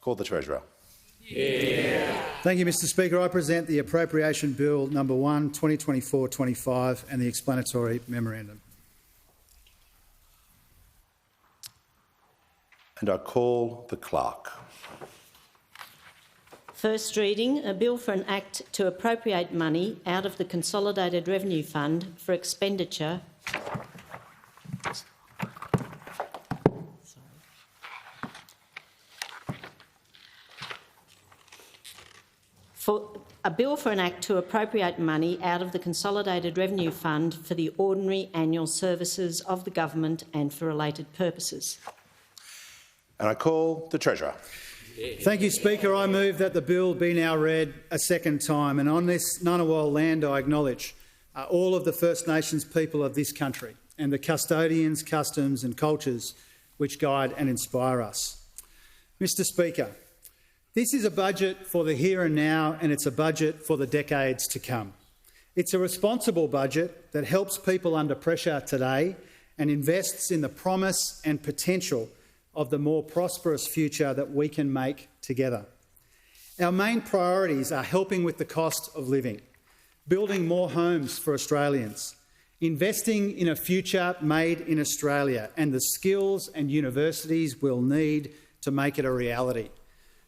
Call the Treasurer. Thank you, Mr Speaker. I present the Appropriation Bill No. 1, 2024-25 and the explanatory memorandum. And I call the Clerk. First reading, a bill for an Act to appropriate money out of the Consolidated Revenue Fund for expenditure to appropriate money out of the Consolidated Revenue Fund for the ordinary annual services of the government and for related purposes. And I call the Treasurer. Thank you, Speaker. I move that the bill be now read a second time. And on this Ngunnawal land, I acknowledge all of the First Nations people of this country and the custodians, customs and cultures which guide and inspire us. Mr Speaker, this is a budget for the here and now, and it's a budget for the decades to come. It's a responsible budget that helps people under pressure today and invests in the promise and potential of the more prosperous future that we can make together. Our main priorities are helping with the cost of living, building more homes for Australians, investing in a future made in Australia and the skills and universities we'll need to make it a reality,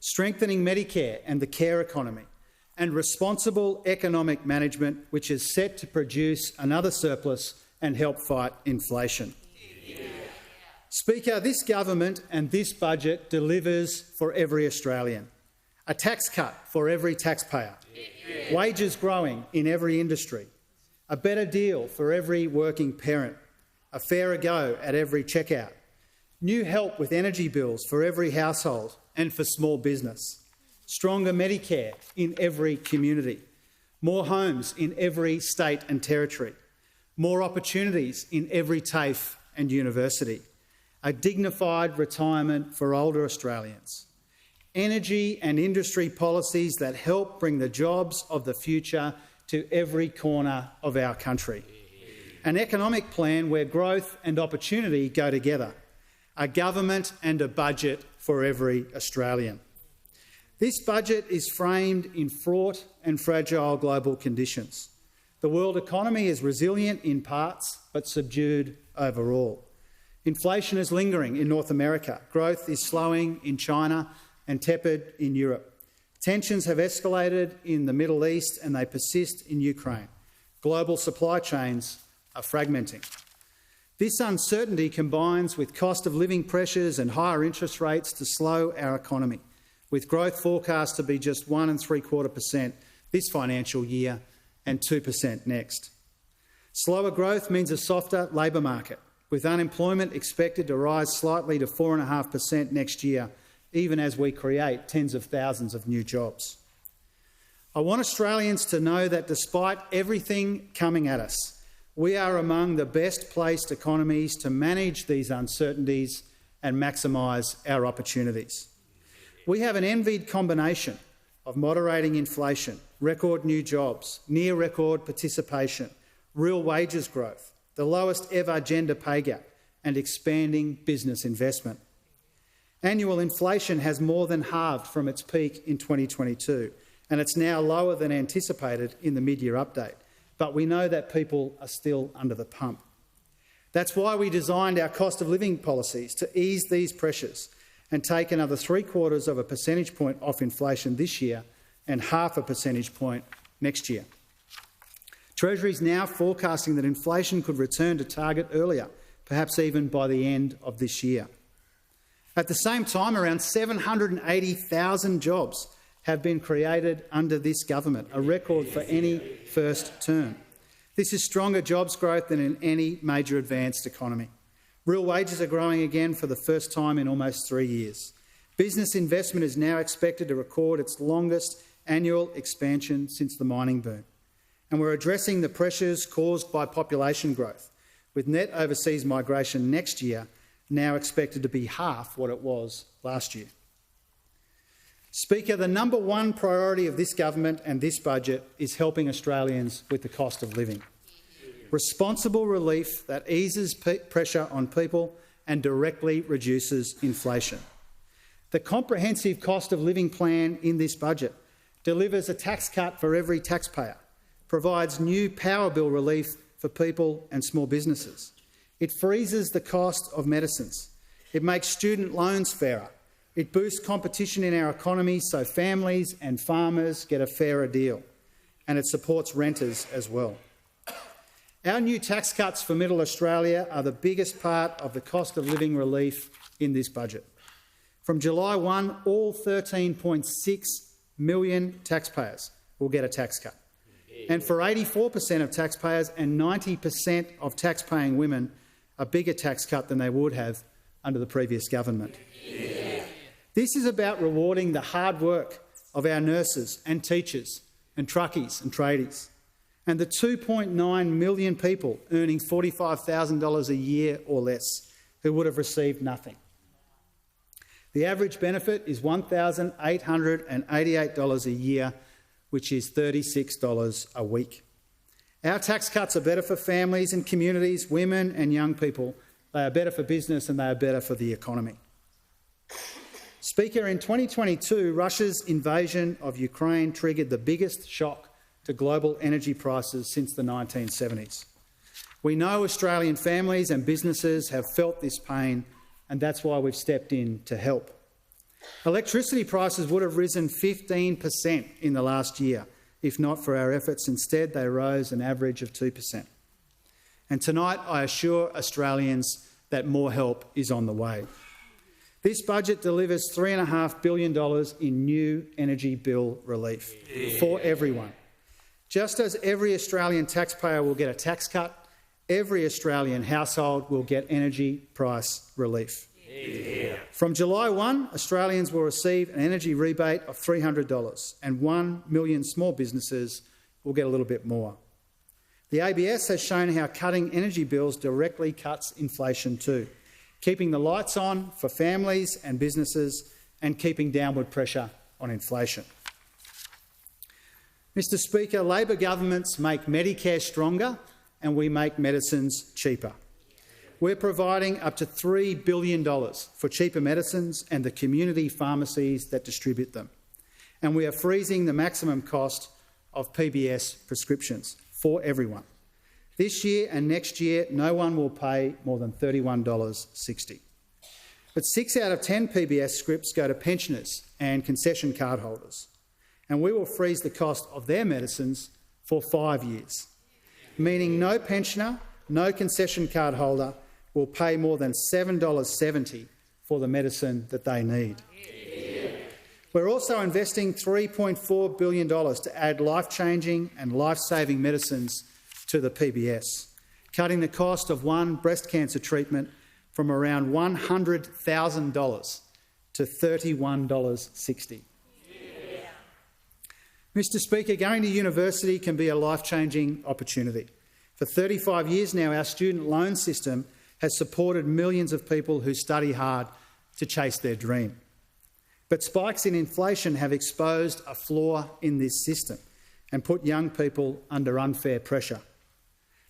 strengthening Medicare and the care economy, and responsible economic management which is set to produce another surplus and help fight inflation. Speaker, this government and this budget delivers for every Australian. A tax cut for every taxpayer, wages growing in every industry, a better deal for every working parent, a fairer go at every checkout, new help with energy bills for every household and for small business, stronger Medicare in every community, more homes in every state and territory, more opportunities in every TAFE and university, a dignified retirement for older Australians, energy and industry policies that help bring the jobs of the future to every corner of our country, an economic plan where growth and opportunity go together, a government and a budget for every Australian. This budget is framed in fraught and fragile global conditions. The world economy is resilient in parts but subdued overall. Inflation is lingering in North America. Growth is slowing in China and tepid in Europe. Tensions have escalated in the Middle East and they persist in Ukraine. Global supply chains are fragmenting. This uncertainty combines with cost of living pressures and higher interest rates to slow our economy, with growth forecast to be just 1.75% this financial year and 2% next. Slower growth means a softer labour market, with unemployment expected to rise slightly to 4.5% next year, even as we create tens of thousands of new jobs. I want Australians to know that despite everything coming at us, we are among the best placed economies to manage these uncertainties and maximise our opportunities. We have an envied combination of moderating inflation, record new jobs, near record participation, real wages growth, the lowest ever gender pay gap and expanding business investment. Annual inflation has more than halved from its peak in 2022 and it's now lower than anticipated in the mid-year update, but we know that people are still under the pump. That's why we designed our cost of living policies to ease these pressures and take another 0.75 of a percentage point off inflation this year and 0.5 percentage point next year. Treasury is now forecasting that inflation could return to target earlier, perhaps even by the end of this year. At the same time, around 780,000 jobs have been created under this government, a record for any first term. This is stronger jobs growth than in any major advanced economy. Real wages are growing again for the first time in almost 3 years. Business investment is now expected to record its longest annual expansion since the mining boom. And we're addressing the pressures caused by population growth, with net overseas migration next year now expected to be half what it was last year. Speaker, the number one priority of this government and this budget is helping Australians with the cost of living. Responsible relief that eases pressure on people and directly reduces inflation. The comprehensive cost of living plan in this budget delivers a tax cut for every taxpayer, provides new power bill relief for people and small businesses. It freezes the cost of medicines. It makes student loans fairer. It boosts competition in our economy so families and farmers get a fairer deal. And it supports renters as well. Our new tax cuts for Middle Australia are the biggest part of the cost of living relief in this budget. From July 1, all 13.6 million taxpayers will get a tax cut. And for 84% of taxpayers and 90% of tax-paying women, a bigger tax cut than they would have under the previous government. Yeah. This is about rewarding the hard work of our nurses and teachers and truckies and tradies, and the 2.9 million people earning $45,000 a year or less who would have received nothing. The average benefit is $1,888 a year, which is $36 a week. Our tax cuts are better for families and communities, women and young people. They are better for business and they are better for the economy. Speaker, in 2022, Russia's invasion of Ukraine triggered the biggest shock to global energy prices since the 1970s. We know Australian families and businesses have felt this pain, and that's why we've stepped in to help. Electricity prices would have risen 15% in the last year, if not for our efforts. Instead, they rose an average of 2%. And tonight, I assure Australians that more help is on the way. This budget delivers $3.5 billion in new energy bill relief for everyone. Just as every Australian taxpayer will get a tax cut, every Australian household will get energy price relief. From July 1, Australians will receive an energy rebate of $300 and 1 million small businesses will get a little bit more. The ABS has shown how cutting energy bills directly cuts inflation too, keeping the lights on for families and businesses and keeping downward pressure on inflation. Mr Speaker, Labor governments make Medicare stronger and we make medicines cheaper. We're providing up to $3 billion for cheaper medicines and the community pharmacies that distribute them. And we are freezing the maximum cost of PBS prescriptions for everyone. This year and next year, no one will pay more than $31.60. But 6 out of 10 PBS scripts go to pensioners and concession card holders. And we will freeze the cost of their medicines for 5 years, meaning no pensioner, no concession card holder will pay more than $7.70 for the medicine that they need. We're also investing $3.4 billion to add life-changing and life-saving medicines to the PBS, cutting the cost of one breast cancer treatment from around $100,000 to $31.60. Mr Speaker, going to university can be a life-changing opportunity. For 35 years now, our student loan system has supported millions of people who study hard to chase their dream. But spikes in inflation have exposed a flaw in this system and put young people under unfair pressure.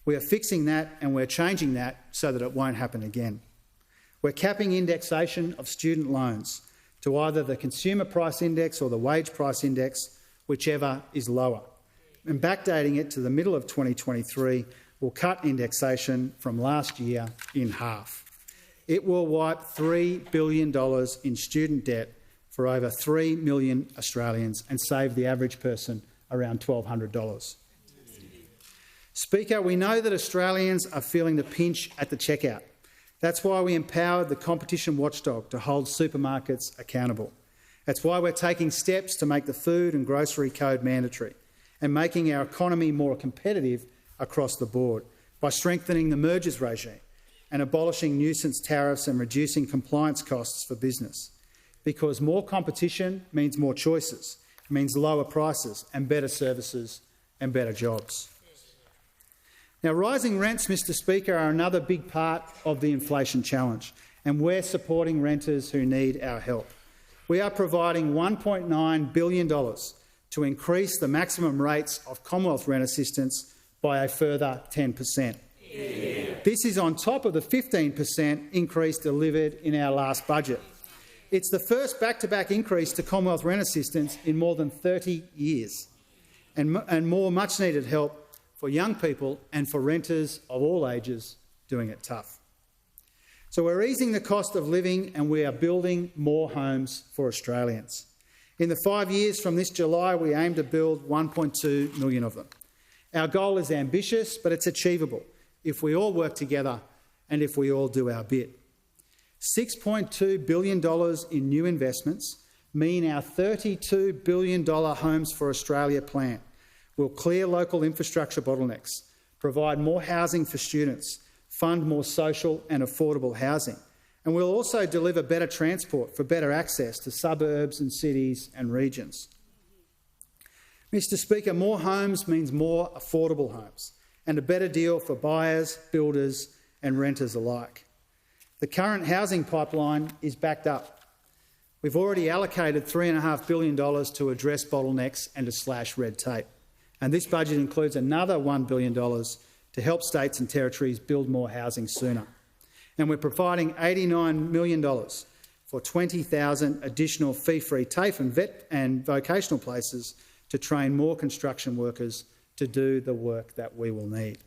We are fixing that and we're changing that so that it won't happen again. We're capping indexation of student loans to either the Consumer Price Index or the Wage Price Index, whichever is lower, and backdating it to the middle of 2023 will cut indexation from last year in half. It will wipe $3 billion in student debt for over 3 million Australians and save the average person around $1,200. Speaker, we know that Australians are feeling the pinch at the checkout. That's why we empowered the competition watchdog to hold supermarkets accountable. That's why we're taking steps to make the food and grocery code mandatory and making our economy more competitive across the board by strengthening the mergers regime and abolishing nuisance tariffs and reducing compliance costs for business. Because more competition means more choices, means lower prices and better services and better jobs. Now, rising rents, Mr Speaker, are another big part of the inflation challenge, and we're supporting renters who need our help. We are providing $1.9 billion to increase the maximum rates of Commonwealth rent assistance by a further 10%. Yeah. This is on top of the 15% increase delivered in our last budget. It's the first back-to-back increase to Commonwealth rent assistance in more than 30 years, and more much-needed help for young people and for renters of all ages doing it tough. So we're easing the cost of living and we are building more homes for Australians. In the 5 years from this July, we aim to build 1.2 million of them. Our goal is ambitious, but it's achievable if we all work together and if we all do our bit. $6.2 billion in new investments mean our $32 billion Homes for Australia plan will clear local infrastructure bottlenecks, provide more housing for students, fund more social and affordable housing, and will also deliver better transport for better access to suburbs and cities and regions. Mr Speaker, more homes means more affordable homes and a better deal for buyers, builders and renters alike. The current housing pipeline is backed up. We've already allocated $3.5 billion to address bottlenecks and to slash red tape. And this budget includes another $1 billion to help states and territories build more housing sooner. And we're providing $89 million for 20,000 additional fee-free TAFE and vet and vocational places to train more construction workers to do the work that we will need.